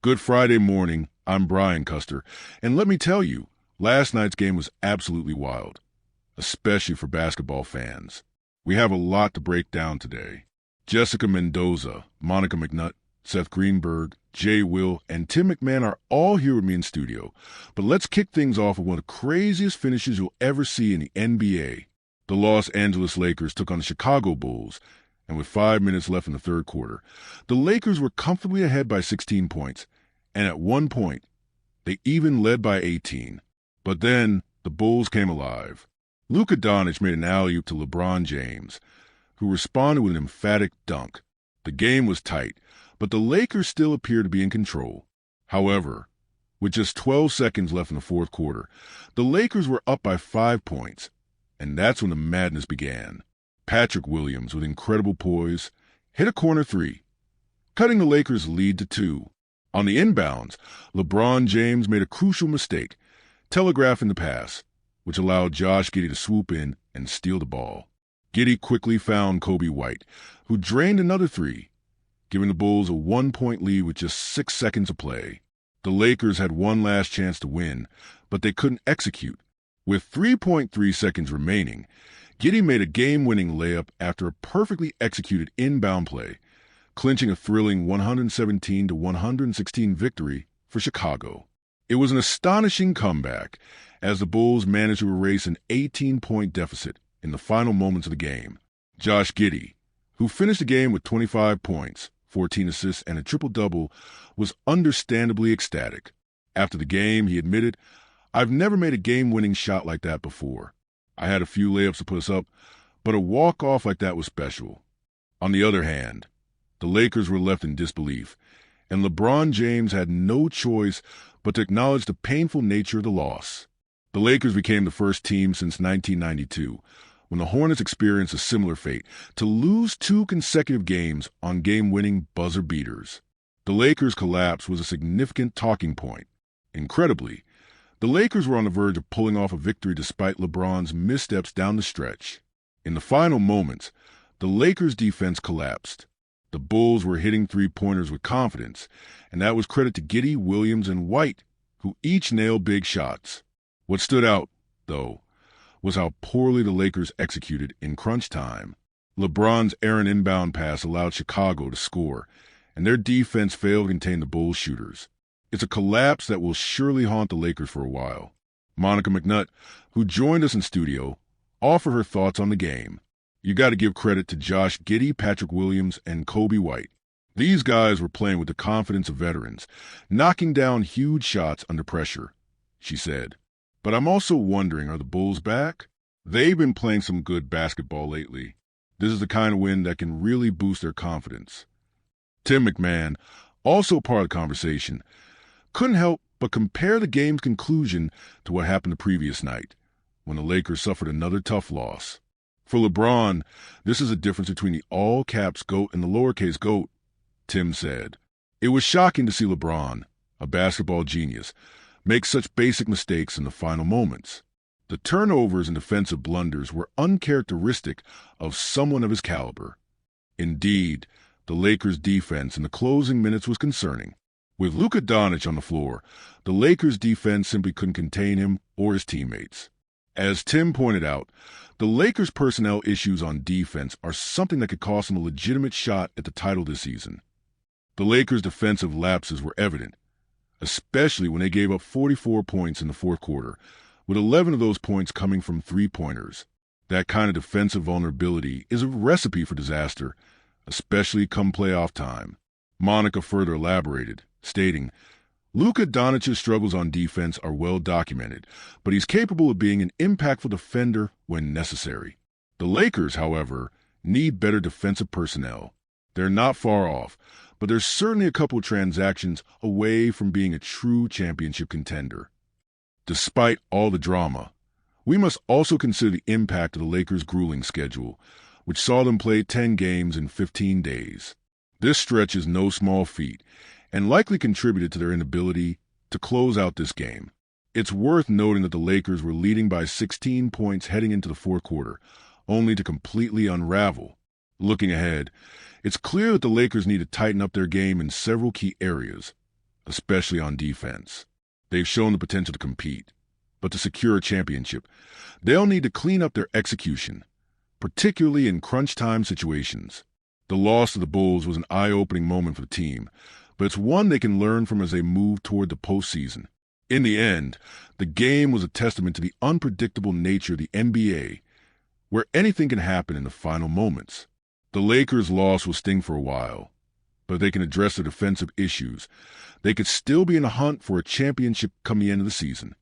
Good Friday morning. I'm Brian Custer, and let me tell you, last night's game was absolutely wild, especially for basketball fans. We have a lot to break down today. Jessica Mendoza, Monica McNutt, Seth Greenberg, Jay Will, and Tim McMahon are all here with me in studio. But let's kick things off with one of the craziest finishes you'll ever see in the NBA. The Los Angeles Lakers took on the Chicago Bulls, and with 5 minutes left in the third quarter, the Lakers were comfortably ahead by 16 points, and at one point, they even led by 18. But then, the Bulls came alive. Luka Doncic made an alley-oop to LeBron James, who responded with an emphatic dunk. The game was tight, but the Lakers still appeared to be in control. However, with just 12 seconds left in the fourth quarter, the Lakers were up by 5 points, and that's when the madness began. Patrick Williams, with incredible poise, hit a corner three, cutting the Lakers' lead to 2. On the inbounds, LeBron James made a crucial mistake, telegraphing the pass, which allowed Josh Giddey to swoop in and steal the ball. Giddey quickly found Coby White, who drained another three, giving the Bulls a 1-point lead with just 6 seconds of play. The Lakers had one last chance to win, but they couldn't execute. With 3.3 seconds remaining, Giddey made a game-winning layup after a perfectly executed inbound play, clinching a thrilling 117-116 victory for Chicago. It was an astonishing comeback as the Bulls managed to erase an 18-point deficit in the final moments of the game. Josh Giddey, who finished the game with 25 points, 14 assists, and a triple-double, was understandably ecstatic. After the game, he admitted, "I've never made a game-winning shot like that before. I had a few layups to put us up, but a walk-off like that was special." On the other hand, the Lakers were left in disbelief, and LeBron James had no choice but to acknowledge the painful nature of the loss. The Lakers became the first team since 1992, when the Hornets experienced a similar fate, to lose 2 consecutive games on game-winning buzzer beaters. The Lakers' collapse was a significant talking point. Incredibly, the Lakers were on the verge of pulling off a victory despite LeBron's missteps down the stretch. In the final moments, the Lakers' defense collapsed. The Bulls were hitting three-pointers with confidence, and that was credit to Giddey, Williams, and White, who each nailed big shots. What stood out, though, was how poorly the Lakers executed in crunch time. LeBron's errant inbound pass allowed Chicago to score, and their defense failed to contain the Bulls' shooters. It's a collapse that will surely haunt the Lakers for a while. Monica McNutt, who joined us in studio, offered her thoughts on the game. You got to give credit to Josh Giddey, Patrick Williams, and Coby White. These guys were playing with the confidence of veterans, knocking down huge shots under pressure, she said. But I'm also wondering, are the Bulls back? They've been playing some good basketball lately. This is the kind of win that can really boost their confidence. Tim McMahon, also part of the conversation, couldn't help but compare the game's conclusion to what happened the previous night, when the Lakers suffered another tough loss. For LeBron, this is a difference between the all-caps GOAT and the lowercase GOAT, Tim said. It was shocking to see LeBron, a basketball genius, make such basic mistakes in the final moments. The turnovers and defensive blunders were uncharacteristic of someone of his caliber. Indeed, the Lakers' defense in the closing minutes was concerning. With Luka Doncic on the floor, the Lakers' defense simply couldn't contain him or his teammates. As Tim pointed out, the Lakers' personnel issues on defense are something that could cost them a legitimate shot at the title this season. The Lakers' defensive lapses were evident, especially when they gave up 44 points in the fourth quarter, with 11 of those points coming from three-pointers. That kind of defensive vulnerability is a recipe for disaster, especially come playoff time. Monica further elaborated, stating, Luka Doncic's struggles on defense are well documented, but he's capable of being an impactful defender when necessary. The Lakers, however, need better defensive personnel. They're not far off, but there's certainly a couple of transactions away from being a true championship contender. Despite all the drama, we must also consider the impact of the Lakers' grueling schedule, which saw them play 10 games in 15 days. This stretch is no small feat, and likely contributed to their inability to close out this game. It's worth noting that the Lakers were leading by 16 points heading into the fourth quarter, only to completely unravel. Looking ahead, it's clear that the Lakers need to tighten up their game in several key areas, especially on defense. They've shown the potential to compete, but to secure a championship, they'll need to clean up their execution, particularly in crunch time situations. The loss of the Bulls was an eye-opening moment for the team, but it's one they can learn from as they move toward the postseason. In the end, the game was a testament to the unpredictable nature of the NBA, where anything can happen in the final moments. The Lakers' loss will sting for a while, but if they can address their defensive issues, they could still be in a hunt for a championship come the end of the season.